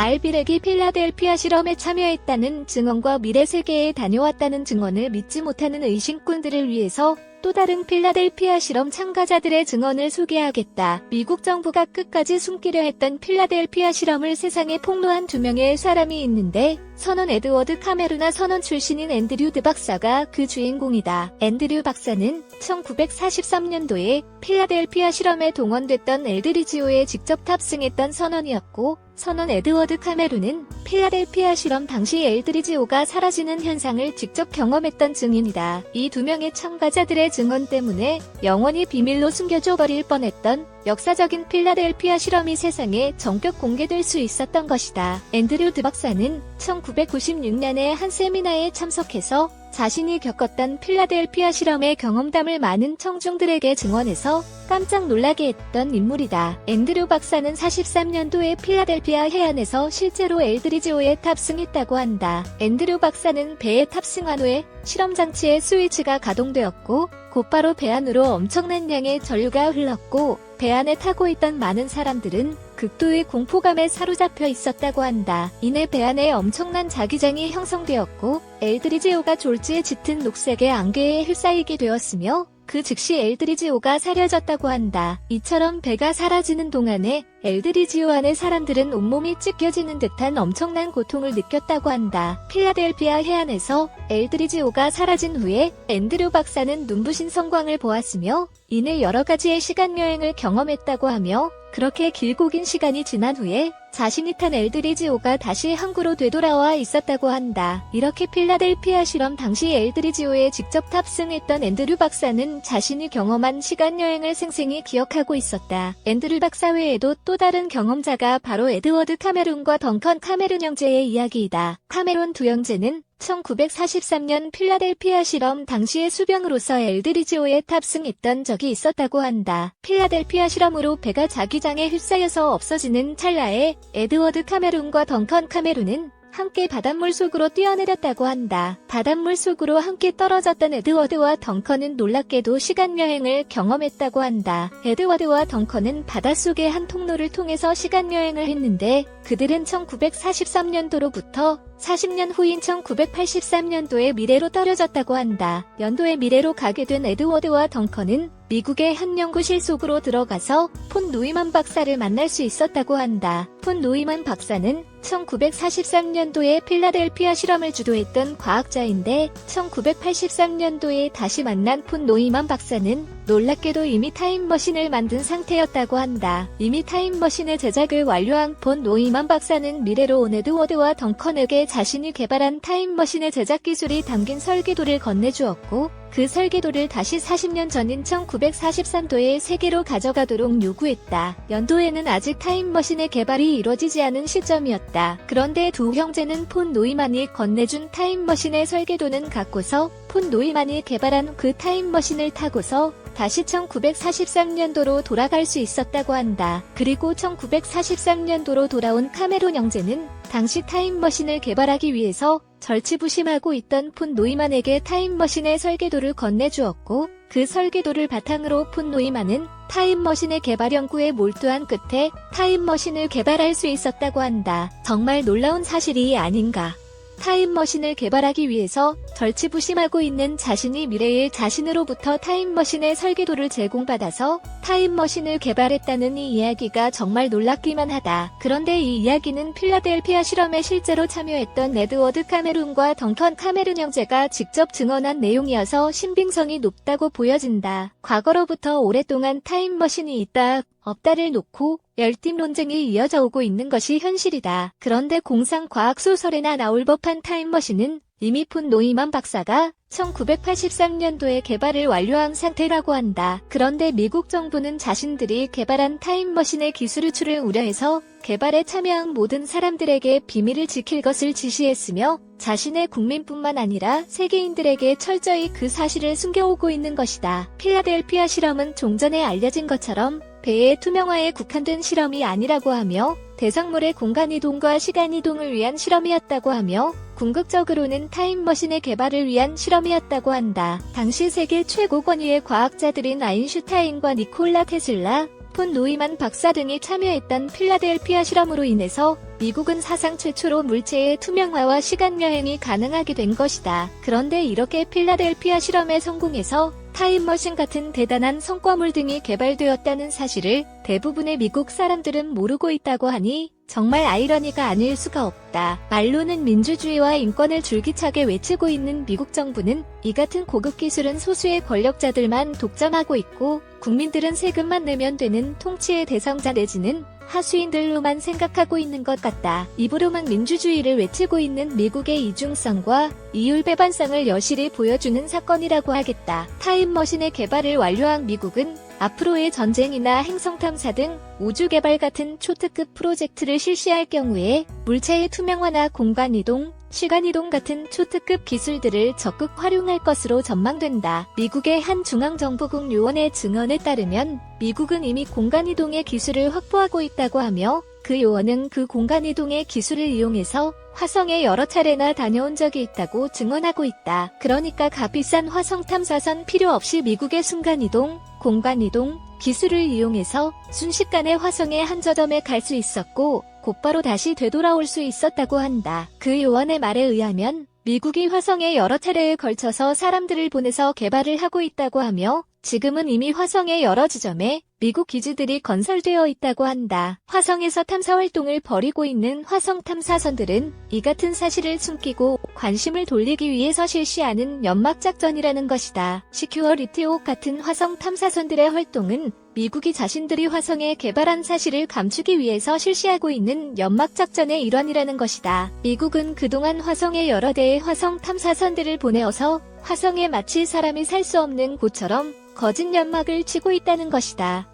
알비렉이 필라델피아 실험에 참여했다는 증언과 미래 세계에 다녀왔다는 증언을 믿지 못하는 의심꾼들을 위해서 또 다른 필라델피아 실험 참가자들의 증언을 소개하겠다. 미국 정부가 끝까지 숨기려 했던 필라델피아 실험을 세상에 폭로한 두 명의 사람이 있는데 선원 에드워드 카메루나 선원 출신인 앤드류 드 박사가 그 주인공이다. 앤드류 박사는 1943년도에 필라델피아 실험에 동원됐던 엘드리지오에 직접 탑승했던 선원이었고 선원 에드워드 카메루는 필라델피아 실험 당시 엘드리지오가 사라지는 현상을 직접 경험했던 증인이다. 이 두 명의 참가자들의 증언 때문에 영원히 비밀로 숨겨져 버릴 뻔했던 역사적인 필라델피아 실험이 세상에 전격 공개될 수 있었던 것이다. 앤드류 드 박사는 1996년에 한 세미나에 참석해서 자신이 겪었던 필라델피아 실험의 경험담을 많은 청중들에게 증언해서 깜짝 놀라게 했던 인물이다. 앤드류 박사는 43년도에 필라델피아 해안에서 실제로 엘드리지오에 탑승했다고 한다. 앤드류 박사는 배에 탑승한 후에 실험장치의 스위치가 가동되었고 곧바로 배 안으로 엄청난 양의 전류가 흘렀고 배 안에 타고 있던 많은 사람들은 극도의 공포감에 사로잡혀 있었다고 한다. 이내 배 안에 엄청난 자기장이 형성되었고 엘드리지오가 졸지에 짙은 녹색의 안개에 휩싸이게 되었으며 그 즉시 엘드리지오가 사려졌다고 한다. 이처럼 배가 사라지는 동안에 엘드리지오 안의 사람들은 온몸이 찢겨지는 듯한 엄청난 고통을 느꼈다고 한다. 필라델피아 해안에서 엘드리지오가 사라진 후에 앤드류 박사는 눈부신 성광을 보았으며 이내 여러 가지의 시간여행을 경험했다고 하며 그렇게 길고 긴 시간이 지난 후에 자신이 탄 엘드리지오가 다시 항구로 되돌아와 있었다고 한다. 이렇게 필라델피아 실험 당시 엘드리지오에 직접 탑승했던 앤드류 박사는 자신이 경험한 시간여행을 생생히 기억하고 있었다. 앤드류 박사 외에도 또 다른 경험자가 바로 에드워드 카메룬과 덩컨 카메룬 형제의 이야기이다. 카메룬 두 형제는 1943년 필라델피아 실험 당시의 수병으로서 엘드리지오에 탑승했던 적이 있었다고 한다. 필라델피아 실험으로 배가 자기장에 휩싸여서 없어지는 찰나에 에드워드 카메룬과 덩컨 카메룬은 함께 바닷물 속으로 뛰어내렸다고 한다. 바닷물 속으로 함께 떨어졌던 에드워드와 덩컨은 놀랍게도 시간여행을 경험했다고 한다. 에드워드와 덩컨은 바닷속의 한 통로를 통해서 시간여행을 했는데 그들은 1943년도로부터 40년 후인 1983년도의 미래로 떨어졌다고 한다. 연도의 미래로 가게 된 에드워드와 덩컨은 미국의 한 연구실 속으로 들어가서 폰 노이만 박사를 만날 수 있었다고 한다. 폰 노이만 박사는 1943년도에 필라델피아 실험을 주도했던 과학자인데 1983년도에 다시 만난 폰 노이만 박사는 놀랍게도 이미 타임머신을 만든 상태였다고 한다. 이미 타임머신의 제작을 완료한 폰 노이만 박사는 미래로 온 에드워드와 덩컨에게 자신이 개발한 타임머신의 제작 기술이 담긴 설계도를 건네주었고 그 설계도를 다시 40년 전인 1943도에 세계로 가져가도록 요구했다. 연도에는 아직 타임머신의 개발이 이루어지지 않은 시점이었다. 그런데 두 형제는 폰 노이만이 건네준 타임머신의 설계도는 갖고서 폰 노이만이 개발한 그 타임머신을 타고서 다시 1943년도로 돌아갈 수 있었다고 한다. 그리고 1943년도로 돌아온 카메론 형제는 당시 타임머신을 개발하기 위해서 절치부심하고 있던 폰 노이만에게 타임머신의 설계도를 건네주었고 그 설계도를 바탕으로 폰 노이만은 타임머신의 개발 연구에 몰두한 끝에 타임머신을 개발할 수 있었다고 한다. 정말 놀라운 사실이 아닌가. 타임머신을 개발하기 위해서 절치부심하고 있는 자신이 미래의 자신으로부터 타임머신의 설계도를 제공받아서 타임머신을 개발했다는 이 이야기가 정말 놀랍기만 하다. 그런데 이 이야기는 필라델피아 실험에 실제로 참여했던 에드워드 카메룬과 덩컨 카메룬 형제가 직접 증언한 내용이어서 신빙성이 높다고 보여진다. 과거로부터 오랫동안 타임머신이 있다, 없다를 놓고 열띤 논쟁이 이어져 오고 있는 것이 현실이다. 그런데 공상과학 소설에나 나올 법한 타임머신은 이미 폰 노이만 박사가 1983년도에 개발을 완료한 상태라고 한다. 그런데 미국 정부는 자신들이 개발한 타임머신의 기술 유출을 우려해서 개발에 참여한 모든 사람들에게 비밀을 지킬 것을 지시했으며 자신의 국민뿐만 아니라 세계인들에게 철저히 그 사실을 숨겨오고 있는 것이다. 필라델피아 실험은 종전에 알려진 것처럼 배의 투명화에 국한된 실험이 아니라고 하며 대상물의 공간이동과 시간이동을 위한 실험이었다고 하며 궁극적으로는 타임머신의 개발을 위한 실험이었다고 한다. 당시 세계 최고 권위의 과학자들인 아인슈타인과 니콜라 테슬라, 폰 노이만 박사 등이 참여했던 필라델피아 실험으로 인해서 미국은 사상 최초로 물체의 투명화와 시간여행이 가능하게 된 것이다. 그런데 이렇게 필라델피아 실험에 성공해서 타임머신 같은 대단한 성과물 등이 개발되었다는 사실을 대부분의 미국 사람들은 모르고 있다고 하니 정말 아이러니가 아닐 수가 없다. 말로는 민주주의와 인권을 줄기차게 외치고 있는 미국 정부는 이 같은 고급 기술은 소수의 권력자들만 독점하고 있고 국민들은 세금만 내면 되는 통치의 대상자 내지는 하수인들로만 생각하고 있는 것 같다. 입으로만 민주주의를 외치고 있는 미국의 이중성과 이율배반성을 여실히 보여주는 사건이라고 하겠다. 타임머신의 개발을 완료한 미국은 앞으로의 전쟁이나 행성탐사 등 우주개발 같은 초특급 프로젝트를 실시할 경우에 물체의 투명화나 공간이동, 시간이동 같은 초특급 기술들을 적극 활용할 것으로 전망된다. 미국의 한 중앙정보국 요원의 증언에 따르면 미국은 이미 공간이동의 기술을 확보하고 있다고 하며 그 요원은 그 공간이동의 기술을 이용해서 화성에 여러 차례나 다녀온 적이 있다고 증언하고 있다. 그러니까 값비싼 화성 탐사선 필요 없이 미국의 순간이동, 공간이동 기술을 이용해서 순식간에 화성의 한 저점에 갈 수 있었고 곧바로 다시 되돌아올 수 있었다고 한다. 그 요원의 말에 의하면 미국이 화성에 여러 차례에 걸쳐서 사람들을 보내서 개발을 하고 있다고 하며 지금은 이미 화성의 여러 지점에 미국 기지들이 건설되어 있다고 한다. 화성에서 탐사 활동을 벌이고 있는 화성 탐사선들은 이 같은 사실을 숨기고 관심을 돌리기 위해서 실시하는 연막작전이라는 것이다. 시큐어리티옥 같은 화성 탐사선들의 활동은 미국이 자신들이 화성에 개발한 사실을 감추기 위해서 실시하고 있는 연막작전의 일환이라는 것이다. 미국은 그동안 화성에 여러 대의 화성 탐사선들을 보내어서 화성에 마치 사람이 살 수 없는 곳처럼 거짓 연막을 치고 있다는 것이다.